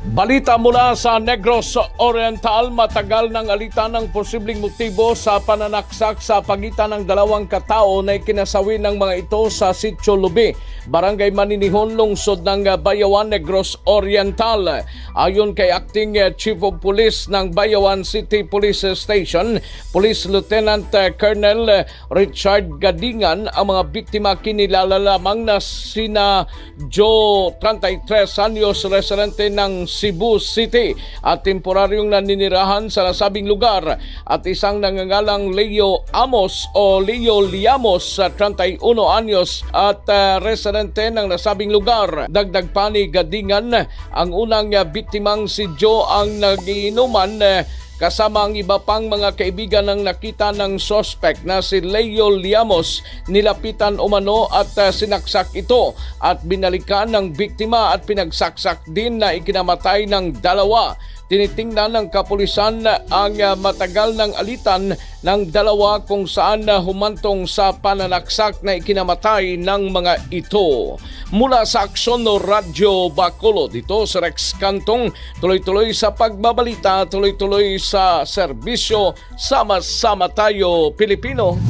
Balita mula sa Negros Oriental, matagal nang alitan ng posibleng motibo sa pananaksak sa pagitan ng dalawang katao na ikinasawi ng mga ito sa Sitio Lubi, Barangay Maninihon, lungsod ng Bayawan, Negros Oriental. Ayon kay Acting Chief of Police ng Bayawan City Police Station, Police Lieutenant Colonel Richard Gadingan, ang mga biktima kinilala lamang na sina Joe, 33 anyos, residente ng Cebu City at temporaryong naninirahan sa nasabing lugar, at isang nangangalang Leo Amos o Leo Liamos, 31 anyos at residente ng nasabing lugar. Dagdag pa ni Gadingan, ang unang biktimang si Joe ang nagiinuman kasama ang iba pang mga kaibigan ng nakita ng suspect na si Leo Liamos. Nilapitan umano at sinaksak ito at binalikan ng biktima at pinagsaksak din na ikinamatay ng dalawa. Tinitingnan ng kapulisan ang matagal ng alitan ng dalawa kung saan humantong sa pananaksak na ikinamatay ng mga ito. Mula sa Aksyon Radyo Bacolod, dito sa Rex Cantong, tuloy-tuloy sa pagbabalita, tuloy-tuloy sa serbisyo, sama-sama tayo Pilipino.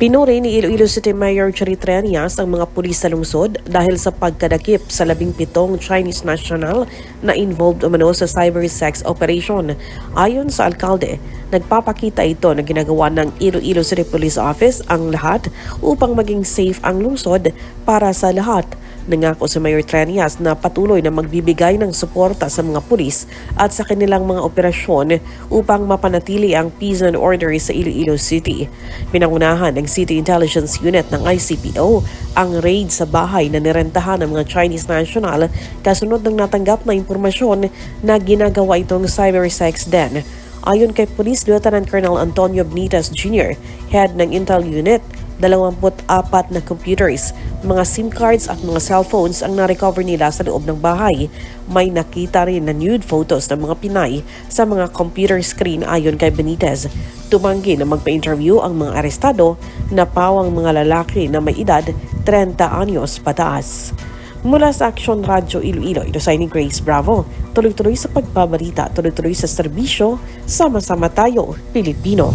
Pinuri ni Iloilo City Mayor Charity Trianias ang mga pulis sa lungsod dahil sa pagkadakip sa 17 Chinese national na involved umano sa cyber sex operation. Ayon sa alkalde, nagpapakita ito na ginagawa ng Iloilo City Police Office ang lahat upang maging safe ang lungsod para sa lahat. Nangako si Mayor Trianias na patuloy na magbibigay ng suporta sa mga pulis at sa kanilang mga operasyon upang mapanatili ang peace and order sa Iloilo City. Pinangunahan ng City Intelligence Unit ng ICPO ang raid sa bahay na nirentahan ng mga Chinese national kasunod ng natanggap na impormasyon na ginagawa itong cyber sex den. Ayon kay Police Lieutenant Colonel Antonio Benitez Jr., head ng Intel Unit, 24 na computers, mga SIM cards at mga cellphones ang na-recover nila sa loob ng bahay. May nakita rin na nude photos ng mga Pinay sa mga computer screen. Ayon kay Benitez, tumanggi na magpa-interview ang mga arestado na pawang mga lalaki na may edad 30 anyos pataas. Mula sa Aksyon Radyo Iloilo, ito sa ni Grace Bravo. Tuloy-tuloy sa pagbabalita, tuloy-tuloy sa serbisyo, sama-sama tayo Pilipino.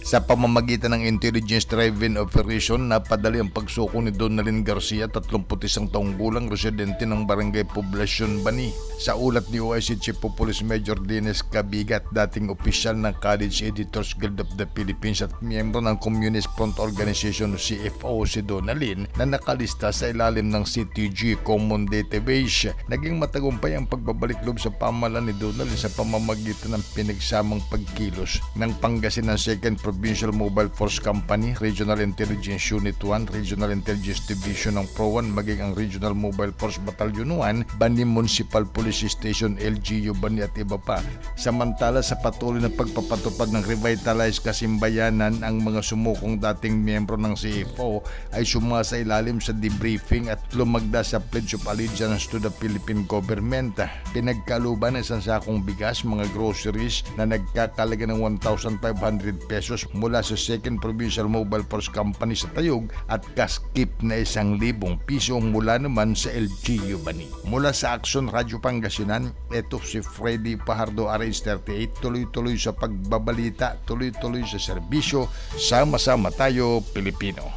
Sa pamamagitan ng Intelligence Driven Operation, napadali ang pagsuko ni Donalyn Garcia, 31 taong gulang, residente ng Barangay Poblacion Bani. Sa ulat ni OIC Chief of Police Major Dennis Cabigat, dating opisyal ng College Editors Guild of the Philippines at miyembro ng Communist Front Organization CFO si Donalyn, na nakalista sa ilalim ng CTG Common Database. Naging matagumpay ang pagbabalik loob sa pamahalaan ni Donalyn sa pamamagitan ng pinagsamang pagkilos ng Pangasinan 2nd Provincial Mobile Force Company, Regional Intelligence Unit 1, Regional Intelligence Division ng Pro 1, maging ang Regional Mobile Force Battalion 1, Bani Municipal Police Station, LGU Bani at iba pa. Samantala, sa patuloy na pagpapatupad ng revitalized kasimbayanan, ang mga sumukong dating miyembro ng CFO ay sumasa ilalim sa debriefing at lumagda sa Pledge of Allegiance to the Philippine Government. Pinagkaluban ng isang sakong bigas, mga groceries na nagkakalaga ng 1,500 pesos mula sa 2nd Provincial Mobile Force Company sa Tayug at kaskip na 1,000 piso mula naman sa LGU Bani. Mula sa Aksyon Radyo Pangasinan, ito si Freddy Pajardo, RH38, tuloy-tuloy sa pagbabalita, tuloy-tuloy sa serbisyo, sama-sama tayo Pilipino.